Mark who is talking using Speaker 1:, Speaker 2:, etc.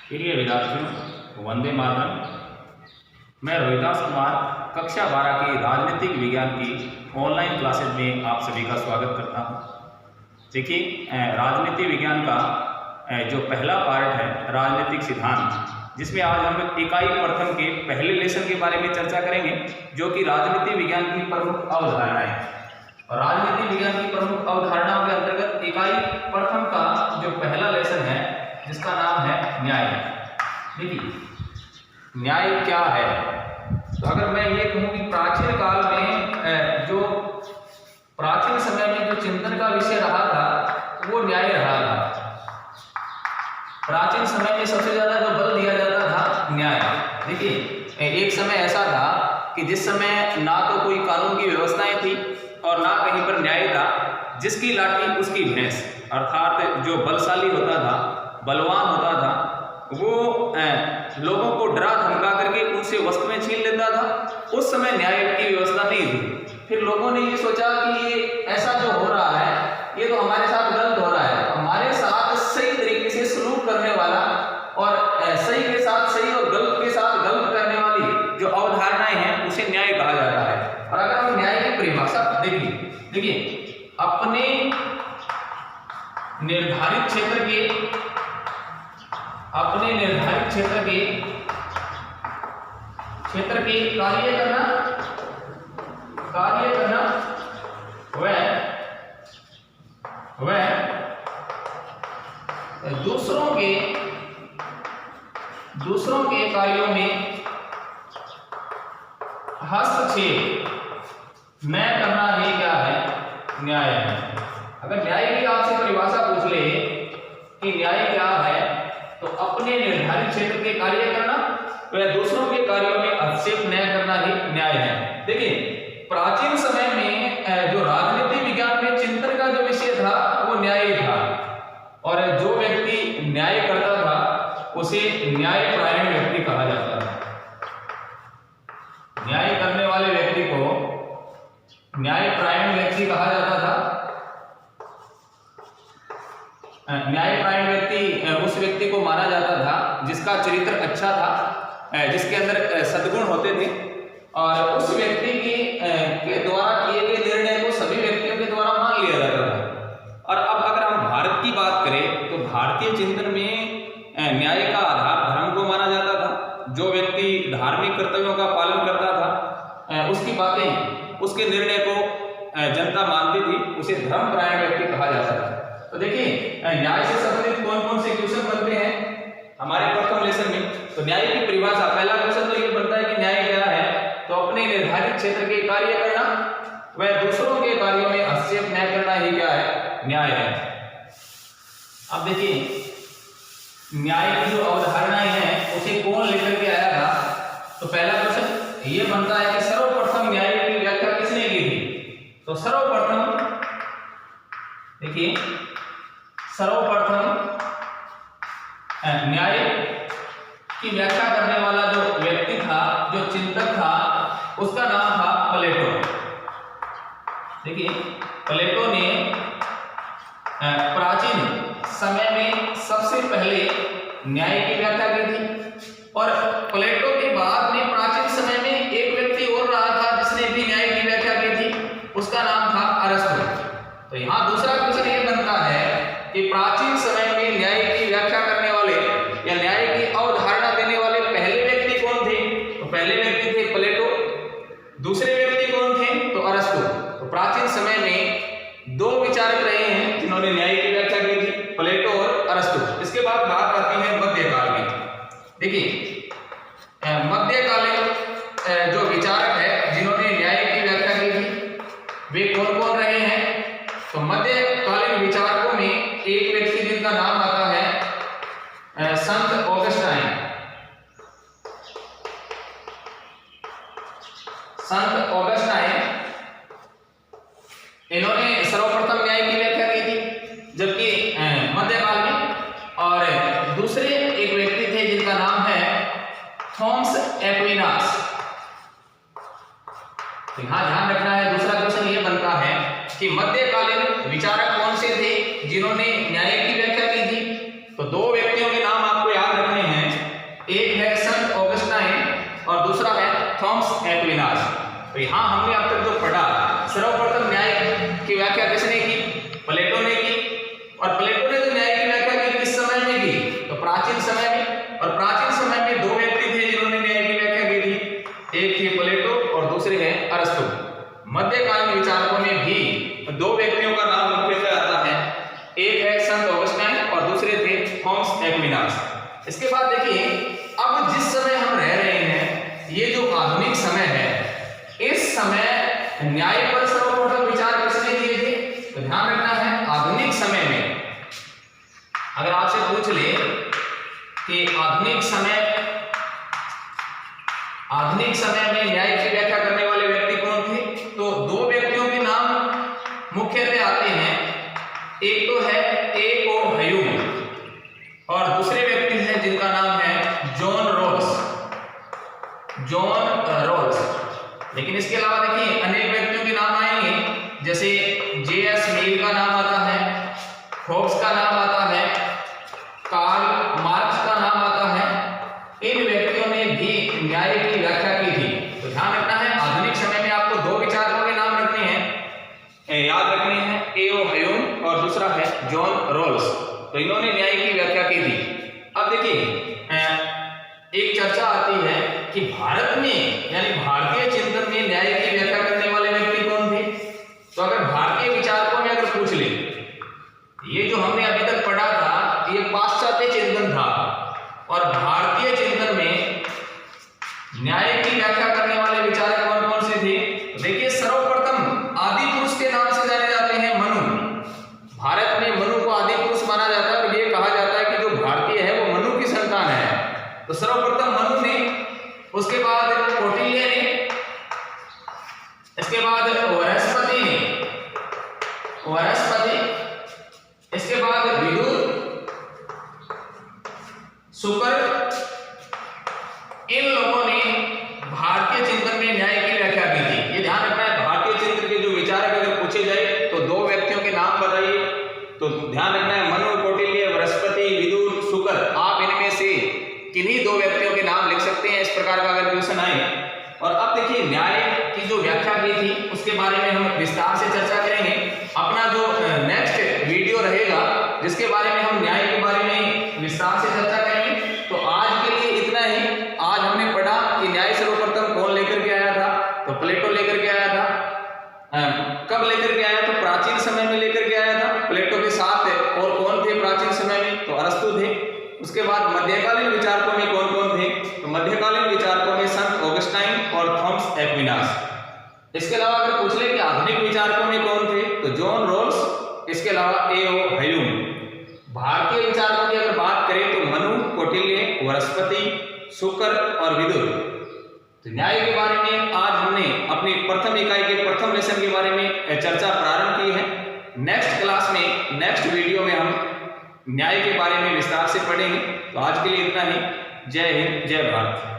Speaker 1: प्रिय विद्यार्थियों, वंदे मातरम। मैं रोहिदास कुमार कक्षा 12 की राजनीतिक विज्ञान की ऑनलाइन क्लासेज में आप सभी का स्वागत करता हूं। देखिए, राजनीति विज्ञान का जो पहला पार्ट है राजनीतिक सिद्धांत, जिसमें आज हम इकाई प्रथम के पहले लेसन के बारे में चर्चा करेंगे, जो कि राजनीति विज्ञान की प्रमुख अवधारणाएं हैं। और राजनीति विज्ञान की प्रमुख अवधारणाओं के अंतर्गत इकाई प्रथम का जो पहला लेसन है, जिसका नाम है न्याय। देखिए, न्याय क्या है? तो अगर मैं ये कहूं कि प्राचीन काल में जो प्राचीन समय में जो चिंतन का विषय रहा था वो न्याय रहा था। प्राचीन समय में सबसे ज्यादा जो बल दिया जाता था न्याय। देखिए, एक समय ऐसा था कि जिस समय ना तो कोई कानून की व्यवस्थाएं थी और ना कहीं पर न्याय था। जिसकी लाठी उसकी भैंस, अर्थात जो बलशाली होता था, बलवान होता था, वो लोगों को डरा धमका करके उनसे वस्तुएं छीन लेता था। उस समय न्याय की व्यवस्था नहीं थी। फिर लोगों ने ये सोचा कि ये ऐसा जो हो रहा है ये तो हमारे साथ गलत हो रहा है। हमारे साथ सही तरीके से सलूक करने वाला और सही के साथ सही और गलत के साथ गलत करने वाली जो अवधारणाएं हैं उसे न्याय कहा जाता है। और अगर हम न्याय की परिभाषा देखिए, अपने निर्धारित क्षेत्र के कार्य करना वह दूसरों के कार्यों में हस्तक्षेप न करना ही क्या है? न्याय है। अगर न्याय की आपसे परिभाषा पूछ ले कि न्याय क्या है, तो अपने निर्धारित क्षेत्र के कार्य करना वह दूसरों के कार्यों में हस्तक्षेप न करना ही न्याय है। देखिए, प्राचीन समय में जो राजनीति विज्ञान में चिंतन का जो विषय था वो न्याय था। और जो व्यक्ति न्याय करता था उसे न्यायपरायण व्यक्ति कहा जाता था। न्याय करने वाले व्यक्ति को न्यायपरायण व्यक्ति कहा जाता था। न्यायपरायण व्यक्ति उस व्यक्ति को माना जाता था जिसका चरित्र अच्छा था, जिसके अंदर सद्गुण होते थे, और उस व्यक्ति के द्वारा किए गए निर्णय को सभी व्यक्तियों के द्वारा मान लिया जाता था। और अब अगर हम भारत की बात करें तो भारतीय चिंतन में न्याय का आधार धर्म को माना जाता था। जो व्यक्ति धार्मिक कर्तव्यों का पालन करता था, उसकी बातें, उसके निर्णय को जनता मानती थी, उसे धर्मपरायण व्यक्ति कहा जाता था। तो देखिए, न्याय से संबंधित कौन कौन से क्वेश्चन बनते हैं हमारे प्रथम लेसन में। तो न्याय की परिभाषा, पहला क्वेश्चन तो ये बनता है कि न्याय क्या है? तो अपने निर्धारित क्षेत्र के कार्य करना वह दूसरों के कार्यों में हस्तक्षेप न करना ही क्या है? न्याय है। अब देखिए, न्याय की जो अवधारणाएं हैं उसे कौन लेकर के आया था? तो पहला क्वेश्चन ये बनता है कि सर्वप्रथम न्याय की व्याख्या किसने की थी? तो सर्वप्रथम देखिए, सर्वप्रथम न्याय की व्याख्या करने वाला जो व्यक्ति था, जो चिंतक था, उसका नाम था प्लेटो। देखिए, प्लेटो ने प्राचीन समय में सबसे पहले न्याय की व्याख्या की थी। और प्लेटो के बाद में प्राचीन समय में एक व्यक्ति और रहा था जिसने भी न्याय की व्याख्या की थी, उसका नाम था अरस्तु। तो यहाँ दूसरा क्वेश्चन ये बनता है कि प्राचीन समय में न्याय की व्याख्या करने वाले या न्याय की अवधारणा देने वाले पहले व्यक्ति कौन थे? तो पहले व्यक्ति थे प्लेटो। दूसरे व्यक्ति कौन थे? तो अरस्तु। तो प्राचीन समय में दो विचारक रहे हैं जिन्होंने न्याय की व्याख्या की थी, प्लेटो और अरस्तु। इसके बाद बात आती है मध्यकाल की। देखिए, मध्यकालीन जो विचारक है जिन्होंने न्याय की व्याख्या की थी, वे कौन कौन रहे हैं? तो मध्यकालीन विचारकों में एक व्यक्ति जिनका नाम आता है संत ऑगस्टाइन। संत ऑगस्टाइन, इन्होंने सर्वप्रथम न्याय की व्याख्या की थी, जबकि मध्यकाल में। और दूसरे एक व्यक्ति थे जिनका नाम है थॉमस एक्विनास। तो यहां ध्यान रखना है, दूसरा क्वेश्चन ये बनता है कि मध्यकालीन विचारक कौन से थे जिन्होंने न्याय की व्याख्या की थी? तो दो व्यक्तियों के नाम आपको याद रखने हैं। Thomas Aquinas. तो यहाँ हमने अब तक जो पढ़ा, सर्वप्रथम न्याय की व्याख्या किसने की? प्लेटो ने की। और प्लेटो ने जो न्याय की व्याख्या की किस समय में की? तो प्राचीन समय में। और प्राचीन समय में दो व्यक्ति थे जिन्होंने न्याय की व्याख्या की थी, एक थे प्लेटो और दूसरे हैं अरस्तु। मध्यकालीन विचारकों में भी दो व्यक्तियों का नाम मुख्यतः आता है, एक है संत ऑगस्टाइन और दूसरे थे थॉमस एक्विनास। इसके बाद देखिए, अब जिस समय हम रह रहे हैं, ये जो आधुनिक समय है, इस समय न्याय पर सर्वप्रथम विचार किसने किए थे? तो ध्यान रखना है, आधुनिक समय में अगर आपसे पूछ ले कि आधुनिक समय में न्याय की व्याख्या करने वाले व्यक्ति कौन थे, तो दो व्यक्तियों के नाम मुख्यतः आते हैं। एक तो है ए.ओ. ह्यूम और दूसरे व्यक्ति हैं जिनका नाम है जॉन रॉल्स। लेकिन इसके अलावा देखिए अनेक व्यक्तियों के नाम आएंगे, जैसे जे.एस. मिल का नाम आता है, हॉब्स का नाम आता है, कार्ल मार्क्स का नाम आता है। इन व्यक्तियों ने भी न्याय की व्याख्या की थी। तो ध्यान रखना है, आधुनिक समय में आपको दो विचारकों के नाम रखने हैं, याद रखने हैं, ए.ओ. ह्यूम और दूसरा है जॉन रॉल्स। तो इन्होंने न्याय की व्याख्या की थी। अब देखिए, एक चर्चा आती है कि भारत में यानी भारतीय चिंतन में न्याय की व्याख्या करने वाले व्यक्ति कौन थे? तो अगर भारतीय विचारकों में अगर पूछ ले, ये जो हमने अभी तक पढ़ा था ये पाश्चात्य चिंतन था, और भारतीय चिंतन में न्याय की व्याख्या करने वाले विचारक कौन कौन से थे? तो देखिए, सर्वप्रथम आदि पुरुष के नाम से जाने जाते हैं मनु। भारत में मनु को आदि पुरुष माना जाता है और ये कहा जाता है कि जो भारतीय है वो मनु की संतान है। तो सर्वप्रथम मनु ने, उसके बाद कौटिल्य ने, इसके बाद बृहस्पति ने, इसके बाद विदुर, शुक्र, इन लोगों ने भारतीय चिंतन में न्याय की व्याख्या की थी। ये ध्यान रखना है, भारतीय चिंतन के जो विचारक अगर पूछे जाए तो दो व्यक्तियों के नाम बताइए, तो ध्यान रखना है मनु, कौटिल्य, बृहस्पति, विदुर, शुक्र। आप इनमें से किन्हीं दो व्यक्तियों के नाम लिख सकते हैं इस प्रकार का अगर क्वेश्चन आए। और अब देखिए, न्याय की जो व्याख्या की थी उसके बारे में हम विस्तार से चर्चा करेंगे। अपना जो नेक्स्ट वीडियो रहेगा जिसके बारे में हम न्याय के बारे में विस्तार से चर्चा करेंगे। तो आज के लिए इतना ही। आज हमने पढ़ा कि न्याय सर्वप्रथम कौन लेकर के आया था? तो प्लेटो लेकर के आया था। कब लेकर के आया? तो प्राचीन समय में लेकर के आया था। प्लेटो के साथ और कौन थे प्राचीन समय में? तो अरस्तु थे। उसके बाद मध्यकालीन विचारकों में कौन कौन थे? तो मध्यकालीन विचारकों में संत ऑगस्टाइन और थॉमस एक्विनास। इसके अलावा अगर पूछ ले कि आधुनिक विचारकों में कौन थे, तो जॉन रॉल्स, इसके अलावा ए.ओ. ह्यूम। भारतीय विचारकों की अगर बात करें तो मनु, कौटिल्य, बृहस्पति, शुक्र और विदुर। तो न्याय के बारे में आज हमने अपनी प्रथम इकाई के प्रथम लेसन के बारे में चर्चा प्रारंभ की है। नेक्स्ट क्लास में, नेक्स्ट वीडियो में हम न्याय के बारे में विस्तार से पढ़ेंगे। तो आज के लिए इतना ही। जय हिंद, जय भारत।